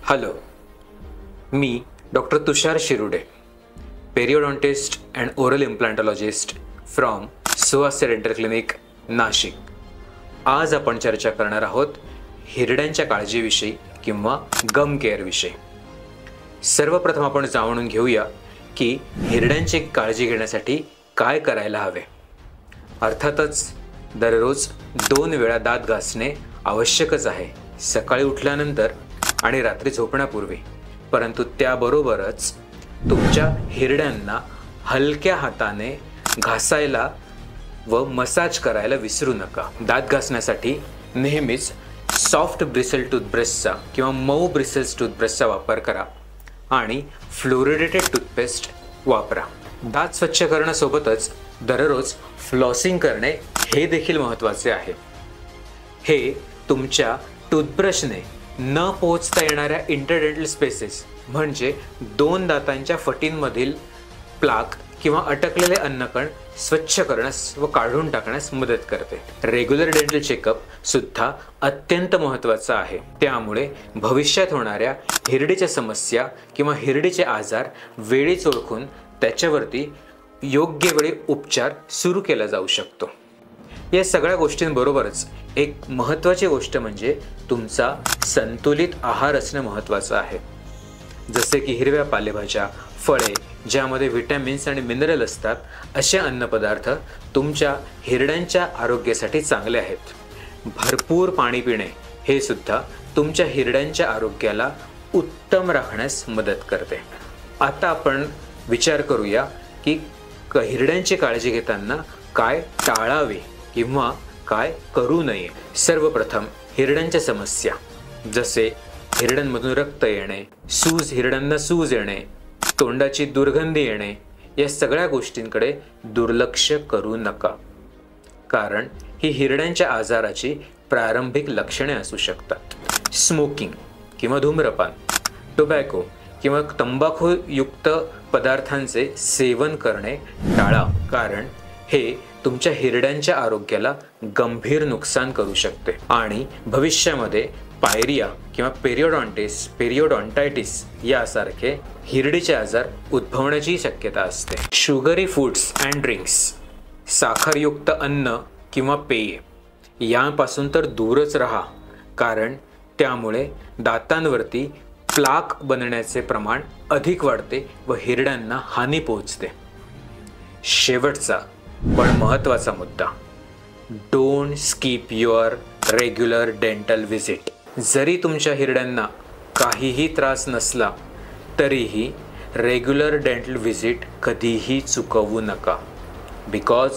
Hello, मी doctor Tushar Shirude, periodontist and oral implantologist from Suhasya dental clinic, Nashik. आज आपण चर्चा करणार आहोत हिरड्यांच्या काळजीविषयी किंवा गम केअरविषयी. सर्वप्रथम आपण जाणून घेऊया की हिरड्यांची काळजी घेण्यासाठी काय करायला हवे. अर्थातच दररोज 2 वेळा दात घासणे आवश्यकच आहे, सकाळी उठल्यानंतर आणि रात्री झोपण्यापूर्वी. परंतु त्याबरोबरच तुमच्या हिरड्यांना हलक्या हाताने घासायला व मसाज करायला विसरू नका. दात घासण्यासाठी नेहमीच सॉफ्ट ब्रिसल टूथब्रशचा किंवा मऊ ब्रिसल्स टूथब्रशचा वापर करा आणि फ्लोरिडेटेड टूथपेस्ट वापरा. दात स्वच्छ करण्यासोबतच दररोज फ्लॉसिंग करणे हे देखील महत्त्वाचे आहे. हे तुमच्या टूथब्रशने न पोहोचता येणाऱ्या इंटरडेंटल स्पेसेस म्हणजे 2 दातांच्या फटींमधील प्लाक किंवा अटकलेले अन्नकण स्वच्छ करण्यास व काढून टाकण्यास मदत करते. रेग्युलर डेंटल चेकअप सुद्धा अत्यंत महत्त्वाचा आहे. त्यामुळे भविष्यात होणाऱ्या हिरडीच्या समस्या किंवा हिरडीचे आजार वेळीच ओळखून त्याच्यावरती योग्य वेळी उपचार सुरू केला जाऊ शकतो. या सगळ्या गोष्टींबरोबरच एक महत्त्वाची गोष्ट म्हणजे तुमचा संतुलित आहार असणे महत्त्वाचं आहे. जसे की हिरव्या पालेभाज्या, फळे ज्यामध्ये व्हिटॅमिन्स आणि मिनरल असतात, असे अन्नपदार्थ तुमच्या हिरड्यांच्या आरोग्यासाठी चांगले आहेत. भरपूर पाणी पिणे हे सुद्धा तुमच्या हिरड्यांच्या आरोग्याला उत्तम राखण्यास मदत करते. आता आपण विचार करूया की हिरड्यांची काळजी घेताना काय टाळावे किंवा काय करू नये. सर्वप्रथम हिरड्यांच्या समस्या जसे हिरड्यांमधून रक्त येणे, हिरड्यांना सूज येणे, तोंडाची दुर्गंधी येणे, या सगळ्या गोष्टींकडे दुर्लक्ष करू नका, कारण ही हिरड्यांच्या आजाराची प्रारंभिक लक्षणे असू शकतात. स्मोकिंग किंवा धूम्रपान, टोबॅको किंवा तंबाखूयुक्त पदार्थांचे सेवन करणे टाळा, कारण हे तुमच्या हिरड्यांच्या आरोग्याला गंभीर नुकसान करू शकते आणि भविष्यामध्ये पायरिया किंवा पेरियोडॉन्टायटिस यासारखे हिरडीचे आजार उद्भवण्याची शक्यता असते. शुगरी फूड्स अँड ड्रिंक्स, साखरयुक्त अन्न किंवा पेये यापासून तर दूरच राहा, कारण त्यामुळे दातांवरती प्लाक बनण्याचे प्रमाण अधिक वाढते व हिरड्यांना हानी पोहोचते. शेवटचा पण महत्त्वाचा मुद्दा, don't skip your regular dental visit. जरी तुमच्या हिरड्यांना काहीही त्रास नसला तरीही रेग्युलर डेंटल व्हिजिट कधीही चुकवू नका, because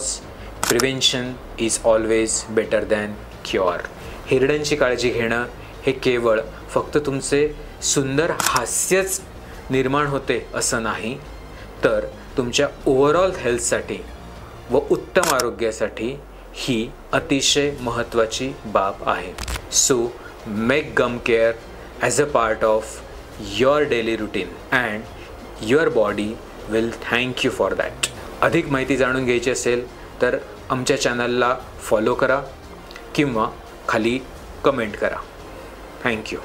prevention is always better than cure. हिरड्यांची काळजी घेणं हे केवळ फक्त तुमचे सुंदर हास्यच निर्माण होते असं नाही, तर तुमच्या ओव्हरऑल हेल्थसाठी व उत्तम आरोग्यासाठी ही अतिशय महत्त्वाची बाब आहे. So make gum care as a part of your daily routine and your body will thank you for that. अधिक माहिती जाणून घ्यायची असेल तर आमच्या चॅनलला फॉलो करा किंवा खाली कमेंट करा. थँक्यू.